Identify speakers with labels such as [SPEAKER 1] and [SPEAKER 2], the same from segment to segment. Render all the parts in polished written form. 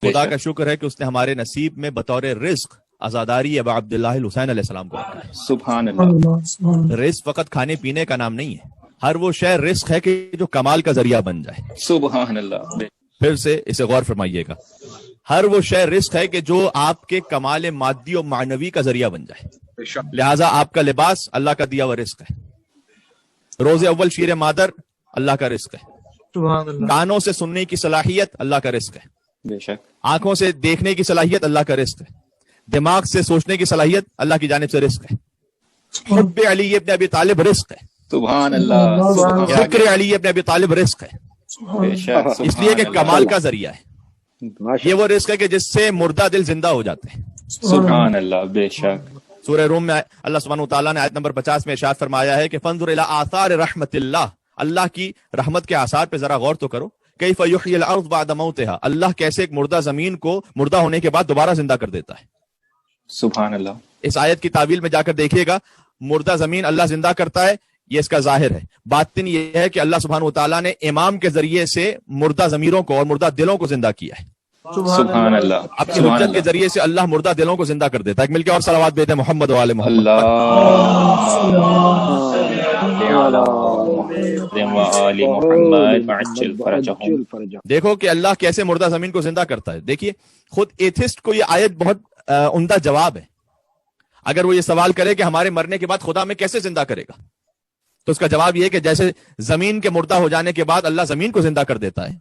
[SPEAKER 1] خدا کا شکر ہے کہ اس نے ہمارے نصیب میں بطور رزق عزاداری ابا عبداللہ الحسین علیہ السلام کو رکھا ہے۔
[SPEAKER 2] سبحان اللہ۔
[SPEAKER 1] رزق فقط کھانے پینے کا نام نہیں ہے، ہر وہ شے رزق ہے کہ جو کمال کا ذریعہ بن جائے۔
[SPEAKER 2] سبحان اللہ۔
[SPEAKER 1] پھر سے اسے غور فرمائیے گا، ہر وہ شے رزق ہے کہ جو آپ کے کمال مادی و معنوی کا ذریعہ بن جائے۔ لہٰذا آپ کا لباس اللہ کا دیا ہوا رزق ہے، روز اول شیر مادر اللہ کا رزق ہے، کانوں سے سننے کی صلاحیت اللہ کا رزق ہے،
[SPEAKER 2] بے شک،
[SPEAKER 1] آنکھوں سے دیکھنے کی صلاحیت اللہ کا رزق ہے، دماغ سے سوچنے کی صلاحیت اللہ کی جانب سے رزق ہے، حب علی ابن ابی طالب رزق ہے،
[SPEAKER 2] سبحان اللہ،
[SPEAKER 1] ذکر علی ابن ابی طالب رزق ہے،
[SPEAKER 2] بے شک،
[SPEAKER 1] اس لیے کہ کمال کا ذریعہ ہے۔ یہ وہ رزق ہے کہ جس سے مردہ دل زندہ ہو جاتے ہیں۔
[SPEAKER 2] سبحان اللہ، بے شک۔
[SPEAKER 1] سورہ روم میں اللہ سبحانہ وتعالیٰ نے آیت نمبر 50 میں ارشاد فرمایا ہے کہ فانظر الی آثار رحمت اللہ، اللہ کی رحمت کے آثار پہ ذرا غور تو کرو، کیف یحیی الارض بعد موتها، اللہ کیسے ایک مردہ زمین کو مردہ ہونے کے بعد دوبارہ زندہ کر دیتا ہے۔
[SPEAKER 2] سبحان اللہ۔
[SPEAKER 1] اس آیت کی تعویل میں جا کر دیکھیے گا، مردہ زمین اللہ زندہ کرتا ہے، یہ اس کا ظاہر ہے۔ باطن یہ ہے کہ اللہ سبحانہ وتعالیٰ نے امام کے ذریعے سے مردہ ضمیروں کو اور مردہ دلوں کو زندہ کیا ہے۔
[SPEAKER 2] سبحان اللہ۔
[SPEAKER 1] اپنی حجت کے ذریعے سے اللہ مردہ دلوں کو زندہ کر دیتا ہے۔ ایک مل کے اور صلوات بھیجتے ہیں محمد وعلى محمد۔ دیکھو کہ اللہ کیسے مردہ زمین کو زندہ کرتا ہے۔ دیکھیے خود ایتھسٹ کو یہ آیت بہت عمدہ جواب ہے۔ اگر وہ یہ سوال کرے کہ ہمارے مرنے کے بعد خدا ہمیں کیسے زندہ کرے گا، تو اس کا جواب یہ ہے کہ جیسے زمین کے مردہ ہو جانے کے بعد اللہ زمین کو زندہ کر دیتا ہے،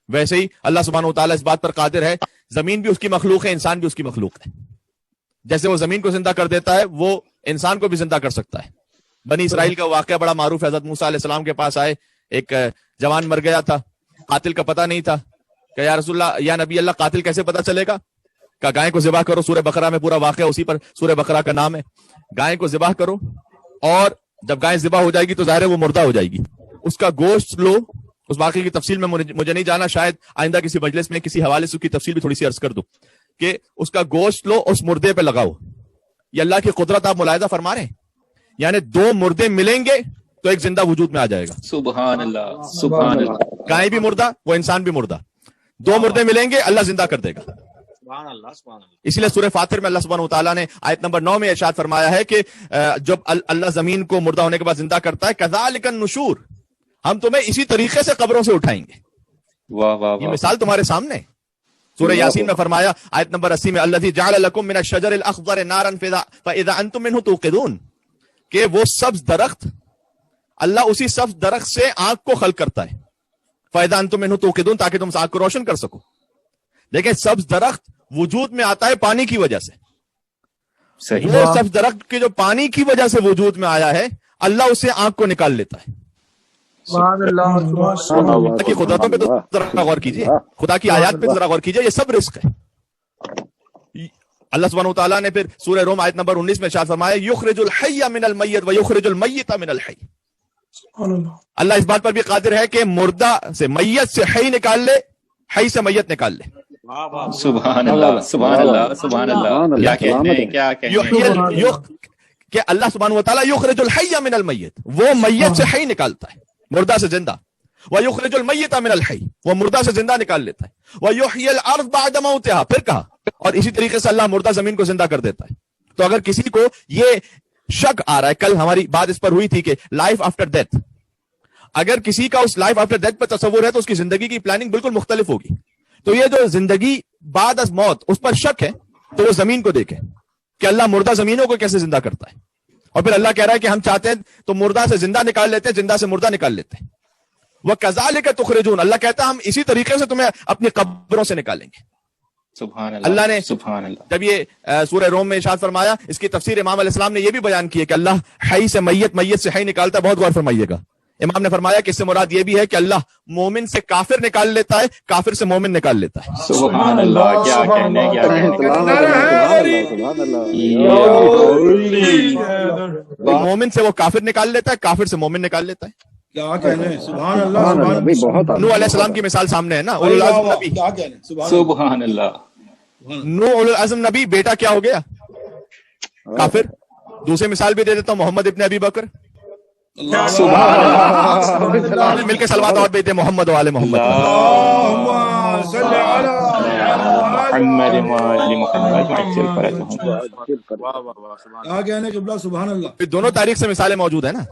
[SPEAKER 1] ویسے ہی اللہ سبحانہ وتعالیٰ اس بات پر قادر ہے، زمین بھی اس کی مخلوق ہے، انسان بھی اس کی مخلوق ہے۔ جیسے وہ زمین کو زندہ کر دیتا ہے، وہ انسان کو بھی زندہ کر سکتا ہے۔ بنی اسرائیل کا واقعہ بڑا معروف ہے۔ حضرت موسیٰ علیہ السلام کے پاس آئے، ایک جوان مر گیا تھا، قاتل کا پتہ نہیں تھا، کہ یا رسول اللہ، یا نبی اللہ، قاتل کیسے پتہ چلے گا؟ کہ گائے کو ذبح کرو، سورہ بقرہ میں پورا واقعہ اسی پر سورہ بقرہ کا نام ہے۔ گائے کو ذبح کرو، اور جب گائے ذبح ہو جائے گی تو ظاہر ہے وہ مردہ ہو جائے گی، اس کا گوشت لو۔ اس واقعے کی تفصیل میں مجھے نہیں جانا، شاید آئندہ کسی مجلس میں کسی حوالے سے اس کی تفصیل بھی تھوڑی سی عرض کر دوں، کہ اس کا گوشت لو، اس مردے پہ لگاؤ۔ یہ اللہ کی قدرت آپ ملاحظہ فرما رہے ہیں، یعنی دو مردے ملیں گے تو ایک زندہ وجود میں آ جائے گا۔
[SPEAKER 2] سبحان اللہ، سبحان اللہ۔
[SPEAKER 1] گائے بھی مردہ، وہ انسان بھی مردہ، دو مردے ملیں گے اللہ زندہ کر دے گا۔
[SPEAKER 3] سبحان اللہ، سبحان اللہ۔
[SPEAKER 1] اس لیے سورہ فاطر میں اللہ سبحانہ وتعالیٰ نے آیت نمبر 9 میں ارشاد فرمایا ہے کہ جب اللہ زمین کو مردہ ہونے کے بعد زندہ کرتا ہے، کذالک النشور، ہم تمہیں اسی طریقے سے قبروں سے اٹھائیں گے۔
[SPEAKER 2] واہ واہ
[SPEAKER 1] یہ
[SPEAKER 2] واہ۔
[SPEAKER 1] مثال تمہارے سامنے ہے۔ سورہ یاسین میں فرمایا آیت نمبر 80 میں، الذی جعل لکم من الشجر الاخضر نارا فاذا انتم منہ توقدون، کہ وہ سبز درخت، اللہ اسی سبز درخت سے آگ کو خلق کرتا ہے، فاذا انتم منہ توقدون، تاکہ تم اس آگ کو روشن کر سکو۔ دیکھیں سبز درخت وجود میں آتا ہے پانی کی وجہ سے،
[SPEAKER 2] صحیح۔
[SPEAKER 1] وہ سبز درخت کے جو پانی کی وجہ سے وجود میں آیا ہے، اللہ اسے آگ کو نکال لیتا ہے۔
[SPEAKER 3] سبحان اللہ،
[SPEAKER 1] خدا کی قدرتوں پہ تو ذرا غور کیجیے، خدا کی آیات پہ ذرا غور کیجیے، یہ سب رزق ہے۔ اللہ سبحانہ وتعالیٰ نے پھر سورہ روم آیت نمبر 19 میں ارشاد فرمایا، یخرج الحی من المیت ویخرج المیت من الحی، اللہ اس بات پر بھی قادر ہے کہ مردہ سے، میت سے حی نکال لے، حی سے میت نکال لے۔
[SPEAKER 2] سبحان اللہ، سبحان اللہ، سبحان اللہ۔ کیا کہتے ہیں، کیا کہتے ہیں۔
[SPEAKER 1] کہ اللہ سبحانہ وتعالیٰ یخرج الحی من المیت، وہ میت سے حی نکالتا ہے، مردہ سے زندہ، وَيُخْرِجُ الْمَيِّتَ مِنَ الْحَيِّ، وہ مردہ سے زندہ نکال لیتا ہے، وَيُحْيِي الْأَرْضَ بَعْدَ مَوْتِهَا، پھر کہا، اور اسی طریقے سے اللہ مردہ زمین کو زندہ کر دیتا ہے۔ تو اگر کسی کو یہ شک آ رہا ہے، کل ہماری بات اس پر ہوئی تھی کہ لائف آفٹر ڈیتھ، اگر کسی کا اس لائف آفٹر ڈیتھ پر تصور ہے تو اس کی زندگی کی پلاننگ بالکل مختلف ہوگی۔ تو یہ جو زندگی بعد از موت اس پر شک ہے، تو وہ زمین کو دیکھے کہ اللہ مردہ زمینوں کو کیسے زندہ کرتا ہے، اور پھر اللہ کہہ رہا ہے کہ ہم چاہتے ہیں تو مردہ سے زندہ نکال لیتے ہیں، زندہ سے مردہ نکال لیتے ہیں۔ وَكَذَلِكَ تُخْرَجُونَ، اللہ کہتا ہے ہم اسی طریقے سے تمہیں اپنی قبروں سے نکالیں گے۔
[SPEAKER 2] سبحان اللہ،
[SPEAKER 1] اللہ نے
[SPEAKER 2] سبحان اللہ۔
[SPEAKER 1] جب یہ سورہ روم میں ارشاد فرمایا، اس کی تفسیر امام علیہ السلام نے یہ بھی بیان کی ہے کہ اللہ حی سے میت، میت سے حی نکالتا ہے۔ بہت غور فرمائیے گا، امام نے فرمایا کہ اس سے مراد یہ بھی ہے کہ اللہ مومن سے کافر نکال لیتا ہے، کافر سے مومن نکال لیتا ہے۔
[SPEAKER 2] سبحان اللہ، کیا کہنے، کیا
[SPEAKER 1] مومن سے وہ کافر نکال لیتا ہے، کافر سے مومن نکال لیتا ہے۔
[SPEAKER 3] کیا کہنے، سبحان اللہ۔
[SPEAKER 1] نوح علیہ السلام کی مثال سامنے ہے نا، اولو العزم نبی،
[SPEAKER 3] کیا کہنے،
[SPEAKER 2] سبحان اللہ۔
[SPEAKER 1] نوح اولو العزم نبی، بیٹا کیا ہو گیا؟ کافر۔ دوسری مثال بھی دے دیتا ہوں، محمد ابن ابی بکر،
[SPEAKER 2] سبحان اللہ۔
[SPEAKER 1] مل کے صلوات اور بیتے محمد وعلى محمد۔
[SPEAKER 3] اللهم صل على
[SPEAKER 2] محمد وآل محمد وعجل فرجهم.
[SPEAKER 3] کیا کہنے قبلہ سبحان اللہ.
[SPEAKER 1] دونوں تاریخ سے مثالیں موجود ہیں نا.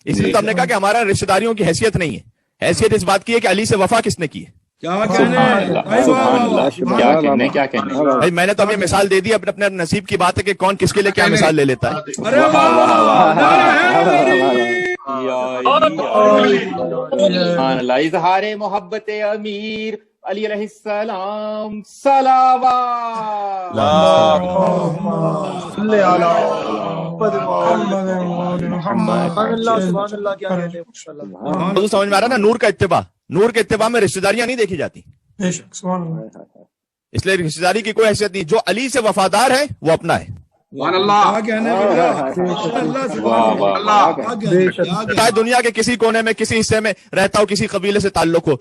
[SPEAKER 1] اس لیے تو ہم نے کہا کہ ہمارا رشتہ داریوں کی حیثیت نہیں ہے، حیثیت اس بات کی ہے کہ علی سے وفا کس نے کی ہے.
[SPEAKER 3] کیا
[SPEAKER 2] سبحان اللہ کیا کہنے کیا کہنے.
[SPEAKER 1] بھائی میں نے تو ابھی مثال دے دی، اپنے اپنے نصیب کی بات ہے کہ کون کس کے لیے کیا مثال لے لیتا ہے.
[SPEAKER 2] سبحان اللہ. اظہار محبت امیر علی علیہ السلام صلوات.
[SPEAKER 1] تو سمجھ میں آ رہا نا، نور کا اتباع، نور کے اتباع میں رشتہ داریاں نہیں دیکھی جاتی. اس لیے رشتہ داری کی کوئی حیثیت نہیں. جو علی سے وفادار ہے وہ اپنا ہے. چاہے دنیا کے کسی کونے میں کسی حصے میں رہتا ہو، کسی قبیلے سے تعلق ہو،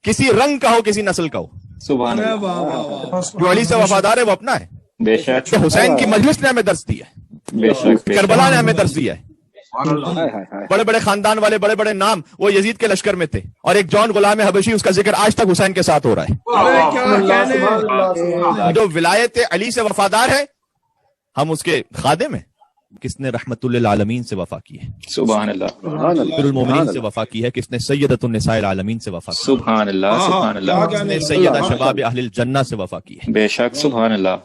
[SPEAKER 1] کسی رنگ کا ہو، کسی نسل کا ہو،
[SPEAKER 2] سبحان اللہ.
[SPEAKER 1] جو علی سے وفادار ہے وہ اپنا ہے.
[SPEAKER 2] بے شک
[SPEAKER 1] تو حسین کی مجلس نے ہمیں درس دیا ہے،
[SPEAKER 2] بے شک
[SPEAKER 1] کربلا نے ہمیں درس دیا ہے. بڑے بڑے خاندان والے بڑے بڑے نام وہ یزید کے لشکر میں تھے، اور ایک جان غلام حبشی، اس کا ذکر آج تک حسین کے ساتھ ہو رہا ہے. جو ولایت علی سے وفادار ہے ہم اس کے خادم ہیں. کس نے رحمت للعالمین سے وفا کی ہے؟
[SPEAKER 2] سبحان اللہ.
[SPEAKER 1] امیر المومنین سے وفا کی ہے. کس نے سیدۃ النساء العالمین سے وفا کی؟
[SPEAKER 2] سبحان اللہ سبحان اللہ.
[SPEAKER 1] کس نے سیدہ شباب اہل الجنہ سے وفا کی ہے؟
[SPEAKER 2] بے شک سبحان اللہ.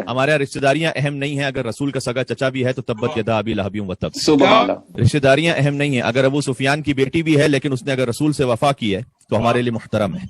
[SPEAKER 1] ہمارے رشتہ داریاں اہم نہیں ہیں. اگر رسول کا سگا چچا بھی ہے تو تبت یدا ابی لہب و تب.
[SPEAKER 2] سبحان اللہ.
[SPEAKER 1] رشتہ داریاں اہم نہیں ہیں. اگر ابو سفیان کی بیٹی بھی ہے لیکن اس نے اگر رسول سے وفا کی ہے تو ہمارے لیے محترم ہے.